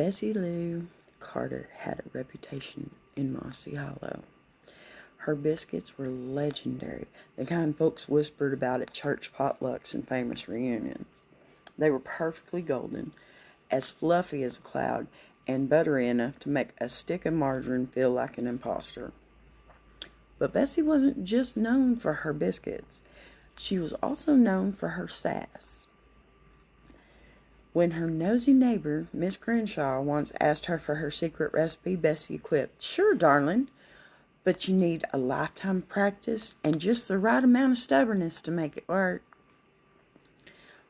Bessie Lou Carter had a reputation in Mossy Hollow. Her biscuits were legendary, the kind folks whispered about at church potlucks and famous reunions. They were perfectly golden, as fluffy as a cloud, and buttery enough to make a stick of margarine feel like an imposter. But Bessie wasn't just known for her biscuits. She was also known for her sass. When her nosy neighbor, Miss Crenshaw, once asked her for her secret recipe, Bessie quipped, "Sure, darling, but you need a lifetime of practice and just the right amount of stubbornness to make it work."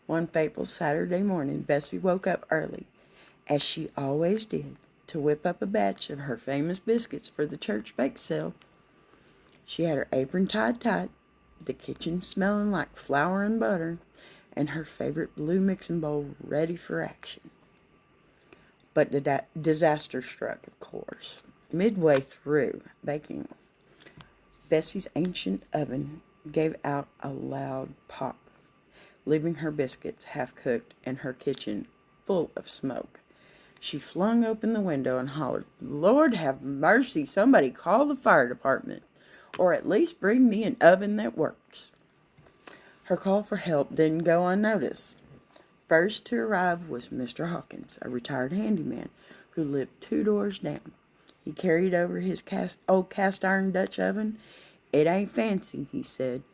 One fateful Saturday morning, Bessie woke up early, as she always did, to whip up a batch of her famous biscuits for the church bake sale. She had her apron tied tight, the kitchen smelling like flour and butter, and her favorite blue mixing bowl ready for action. But disaster struck, of course. Midway through baking, Bessie's ancient oven gave out a loud pop, leaving her biscuits half-cooked and her kitchen full of smoke. She flung open the window and hollered, "Lord have mercy, somebody call the fire department, or at least bring me an oven that works." Her call for help didn't go unnoticed. First to arrive was Mr. Hawkins, a retired handyman who lived 2 doors down. He carried over his old cast-iron Dutch oven. "It ain't fancy," he said,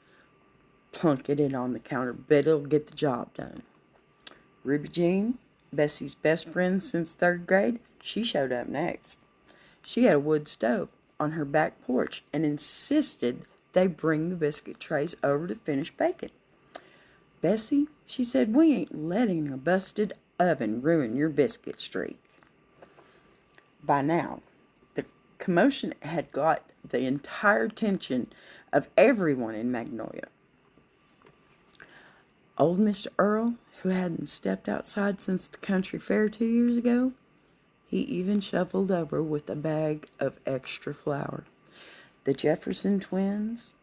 plunking it on the counter, "but it'll get the job done." Ruby Jean, Bessie's best friend since 3rd grade, she showed up next. She had a wood stove on her back porch and insisted they bring the biscuit trays over to finish baking. "Bessie," she said, "we ain't letting a busted oven ruin your biscuit streak." By now, the commotion had got the entire attention of everyone in Magnolia. Old Mr. Earl, who hadn't stepped outside since the country fair 2 years ago, he even shuffled over with a bag of extra flour. The Jefferson twins,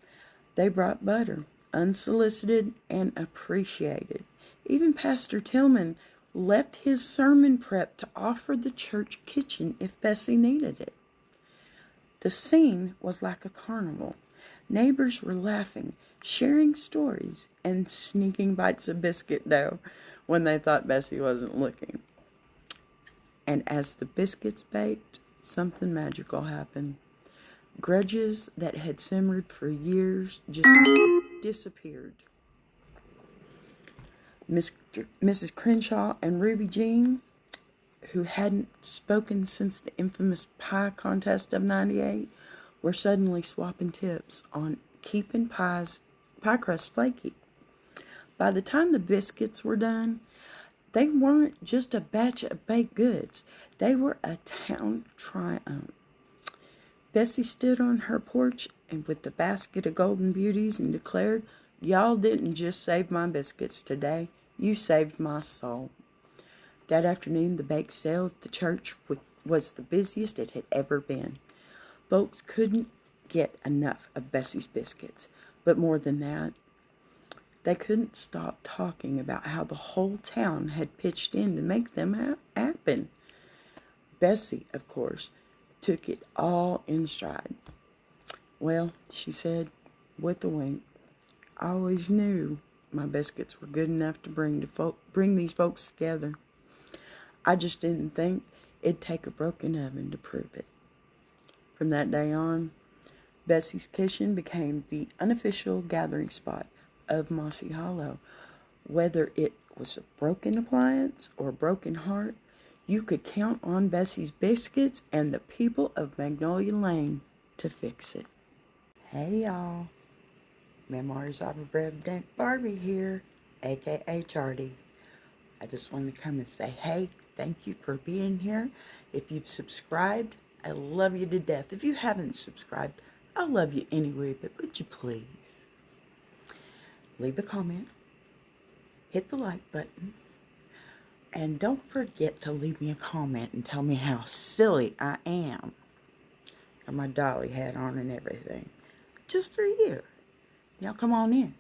they brought butter, unsolicited and appreciated. Even Pastor Tillman left his sermon prep to offer the church kitchen if Bessie needed it. The scene was like a carnival. Neighbors were laughing, sharing stories, and sneaking bites of biscuit dough when they thought Bessie wasn't looking. And as the biscuits baked, something magical happened. Grudges that had simmered for years just disappeared. Mrs. Crenshaw and Ruby Jean, who hadn't spoken since the infamous pie contest of '98, were suddenly swapping tips on keeping pie crust flaky. By the time the biscuits were done, they weren't just a batch of baked goods. They were a town triumph. Bessie stood on her porch and with the basket of golden beauties and declared, "Y'all didn't just save my biscuits today, you saved my soul." That afternoon, the bake sale at the church was the busiest it had ever been. Folks couldn't get enough of Bessie's biscuits, but more than that, they couldn't stop talking about how the whole town had pitched in to make them happen. Bessie, of course, took it all in stride. "Well," she said, with a wink, "I always knew my biscuits were good enough to bring these folks together. I just didn't think it'd take a broken oven to prove it." From that day on, Bessie's kitchen became the unofficial gathering spot of Mossy Hollow. Whether it was a broken appliance or a broken heart, you could count on Bessie's biscuits and the people of Magnolia Lane to fix it. Hey y'all, Memoirs of a Redneck Bar-Bee here, aka Chardy. I just wanted to come and say, hey, thank you for being here. If you've subscribed, I love you to death. If you haven't subscribed, I love you anyway, but would you please leave a comment, hit the like button, and don't forget to leave me a comment and tell me how silly I am. Got my dolly hat on and everything. Just for you. Y'all come on in.